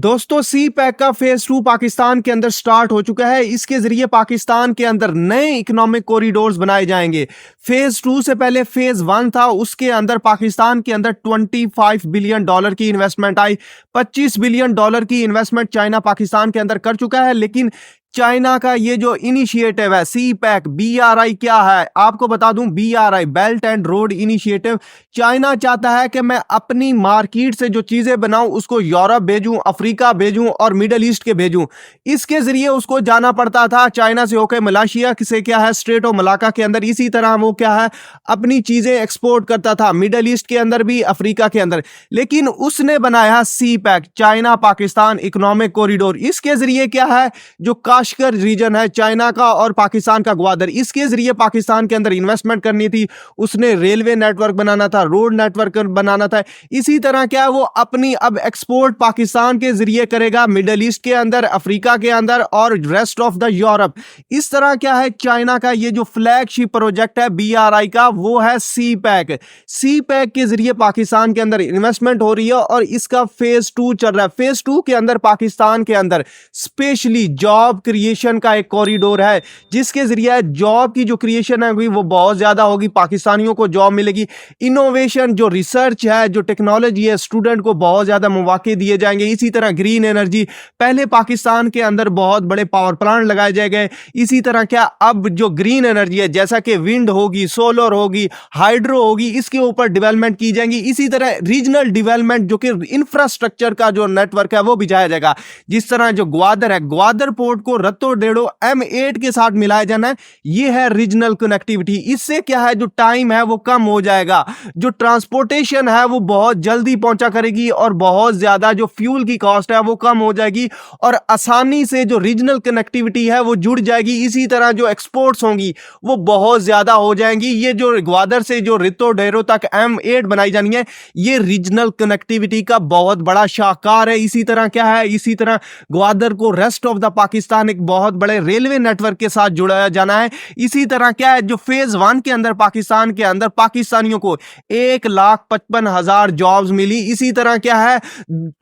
दोस्तों सी पैक का फेज 2 पाकिस्तान के अंदर स्टार्ट हो चुका है। इसके जरिए पाकिस्तान के अंदर नए इकोनॉमिक कॉरिडोर्स बनाए जाएंगे। फेज 2 से पहले फेज 1 था, उसके अंदर पाकिस्तान के अंदर $25 बिलियन की इन्वेस्टमेंट आई। $25 बिलियन की इन्वेस्टमेंट चाइना पाकिस्तान के अंदर कर चुका है। लेकिन चाइना का ये जो इनिशिएटिव है सी पैक BRI क्या है आपको बता दूं। BRI belt and road initiative, China चाहता है कि मैं अपनी मार्केट से जो चीजें बनाऊं उसको यूरोप भेजूं, अफ्रीका भेजूं और मिडल ईस्ट के भेजूं। इसके जरिए उसको जाना पड़ता था चाइना से होकर मलेशिया से क्या है स्ट्रेट ऑफ मलाका के अंदर। इसी तरह वो क्या है अपनी चीजें एक्सपोर्ट करता था मिडल ईस्ट के अंदर भी, अफ्रीका के अंदर। लेकिन उसने बनाया CPEC China Pakistan economic corridor. इसके जरिए क्या है जो काश्गर रीजन है चाइना का और पाकिस्तान का ग्वादर, इसके जरिए पाकिस्तान के अंदर इन्वेस्टमेंट करनी थी। उसने रेलवे नेटवर्क बनाना था, रोड नेटवर्क बनाना था। इसी तरह क्या वो अपनी अब एक्सपोर्ट पाकिस्तान के जरिए करेगा मिडल ईस्ट के अंदर, अफ्रीका के अंदर और रेस्ट ऑफ द यूरोप। इस तरह क्या है चाइना का ये जो फ्लैगशिप प्रोजेक्ट है BRI का वो है सी पैक। सी पैक के जरिए पाकिस्तान के अंदर इन्वेस्टमेंट हो रही है और इसका फेज 2 चल रहा है। फेज 2 के अंदर पाकिस्तान के अंदर स्पेशली जॉब क्रिएशन का एक कॉरिडोर है, जिसके जरिए जॉब की जो क्रिएशन है वो बहुत ज्यादा होगी, पाकिस्तानियों को जॉब मिलेगी। इनोवेशन जो रिसर्च है, जो टेक्नोलॉजी है, स्टूडेंट को बहुत ज्यादा मौके दिए जाएंगे। इसी तरह ग्रीन एनर्जी, पहले पाकिस्तान के अंदर बहुत बड़े पावर प्लांट लगाए जाएंगे। इसी तरह क्या अब जो ग्रीन एनर्जी है जैसा कि विंड होगी, सोलर होगी, हाइड्रो होगी, इसके ऊपर डेवलपमेंट की जाएंगी। इसी तरह रीजनल डेवलपमेंट जो कि इंफ्रास्ट्रक्चर का जो नेटवर्क है वो भी जाया जाएगा। जिस तरह जो ग्वादर है, ग्वादर पोर्ट को रत्तो डेढ़ो M8 के साथ मिलाया जाना है, ये है रीजनल कनेक्टिविटी। इससे क्या है जो टाइम है वो कम हो जाएगा, जो ट्रांसपोर्टेशन है वो बहुत जल्दी पहुंचा करेगी और बहुत ज्यादा जो फ्यूल की कॉस्ट है वो कम हो जाएगी और आसानी से जो रीजनल कनेक्टिविटी है वो जुड़ जाएगी। इसी तरह जो एक्सपोर्ट्स होंगी वो बहुत ज्यादा हो जाएंगी। ये जो ग्वादर से जो रितो डेरो तक M8 बनाई जानी है, ये रीजनल कनेक्टिविटी का बहुत बड़ा शाहकार है। इसी तरह क्या है, इसी तरह ग्वादर को रेस्ट ऑफ द पाकिस्तान एक बहुत बड़े रेलवे नेटवर्क के साथ जुड़ाया जाना है। इसी तरह क्या है जो फेज 1 के अंदर पाकिस्तान के अंदर पाकिस्तानियों को 1,55,000 जॉब्स मिली। इसी तरह क्या है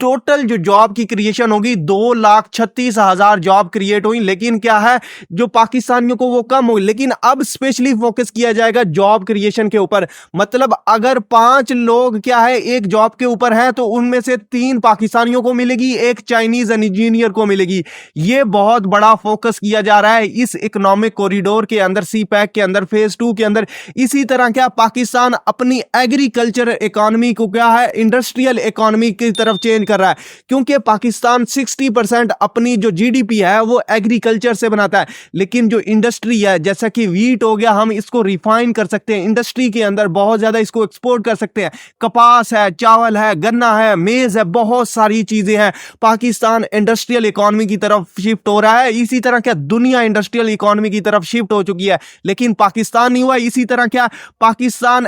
टोटल जो जॉब की क्रिएशन होगी 2,36,000 जॉब क्रिएट हुई। लेकिन क्या है जो पाकिस्तानियों को वो कम हुई, लेकिन अब स्पेशली फोकस किया जाएगा जॉब क्रिएशन के ऊपर। मतलब अगर 5 लोग क्या है एक जॉब के ऊपर हैं तो उनमें से 3 पाकिस्तानियों को मिलेगी, एक चाइनीज इंजीनियर को मिलेगी। ये बहुत बड़ा फोकस किया जा रहा है इस इकोनॉमिक कॉरिडोर के अंदर, सी पैक के अंदर, फेज 2 के अंदर। इसी तरह क्या पाकिस्तान अपनी एग्रीकल्चर इकोनॉमी को क्या है इंडस्ट्रियल इकोनॉमी की तरफ चेंज कर रहा है, क्योंकि पाकिस्तान 60% अपनी जो GDP है वो एग्रीकल्चर से बनाता है। लेकिन जो इंडस्ट्री है जैसा कि वीट हो गया, हम इसको रिफाइन कर सकते हैं, इंडस्ट्री के अंदर बहुत ज्यादा इसको एक्सपोर्ट कर सकते हैं। कपास है, चावल है, गन्ना है, मेज है, बहुत सारी चीजें हैं। पाकिस्तान इंडस्ट्रियल इकोनॉमी की तरफ शिफ्ट हो रहा है। इसी तरह क्या दुनिया इंडस्ट्रियल इकोनॉमी की तरफ शिफ्ट हो चुकी है, लेकिन पाकिस्तान नहीं हुआ। इसी तरह क्या पाकिस्तान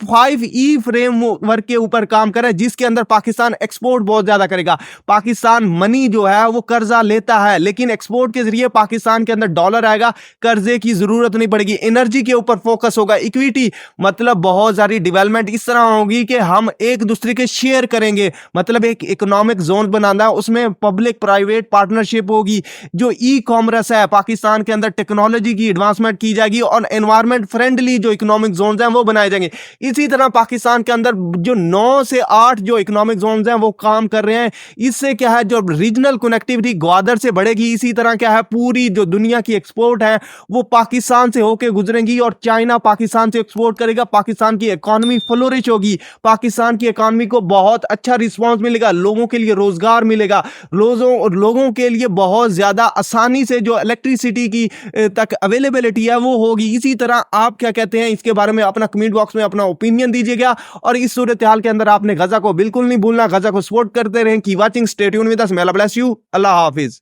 5E फ्रेमवर्क के ऊपर काम कर रहा है, जिसके अंदर पाकिस्तान एक्सपोर्ट बहुत ज्यादा करेगा। पाकिस्तान मनी जो है वो कर्जा लेता है, लेकिन एक्सपोर्ट के जरिए पाकिस्तान के अंदर डॉलर आएगा, कर्जे की जरूरत नहीं पड़ेगी। एनर्जी के ऊपर फोकस होगा, इक्विटी मतलब बहुत सारी डेवलपमेंट इस तरह होगी कि हम एक दूसरे के शेयर करेंगे। मतलब एक इकोनॉमिक जोन बनाना है, उसमें पब्लिक प्राइवेट पार्टनरशिप होगी। जो ई-कॉमर्स है पाकिस्तान के अंदर टेक्नोलॉजी की एडवांसमेंट की जाएगी और एनवायरमेंट फ्रेंडली जो इकोनॉमिक जोन्स हैं वो बनाए जाएंगे। इसी तरह पाकिस्तान के अंदर जो 9 से 8 जो इकोनॉमिक जोन्स हैं वो काम कर रहे हैं। इससे क्या है जो रीजनल कनेक्टिविटी ग्वादर से बढ़ेगी। इसी तरह क्या है पूरी जो दुनिया की एक्सपोर्ट है वो पाकिस्तान से होकर गुजरेंगी और चाइना पाकिस्तान से एक्सपोर्ट करेगा। पाकिस्तान की इकोनॉमी फ्लोरिश होगी, पाकिस्तान की इकोनॉमी को बहुत अच्छा रिस्पॉन्स मिलेगा, लोगों के लिए रोजगार मिलेगा, लोगों के लिए बहुत ज्यादा आसानी से जो इलेक्ट्रिसिटी की तक अवेलेबिलिटी है वो होगी। इसी तरह आप क्या कहते हैं इसके बारे में अपना कमेंट बॉक्स में अपना ओपिनियन दीजिएगा। और इस सूरत हाल के अंदर आपने गजा को बिल्कुल नहीं भूलना, गजा को सपोर्ट करते रहें। की watching, stay tuned with us, may Allah bless you, Allah Hafiz.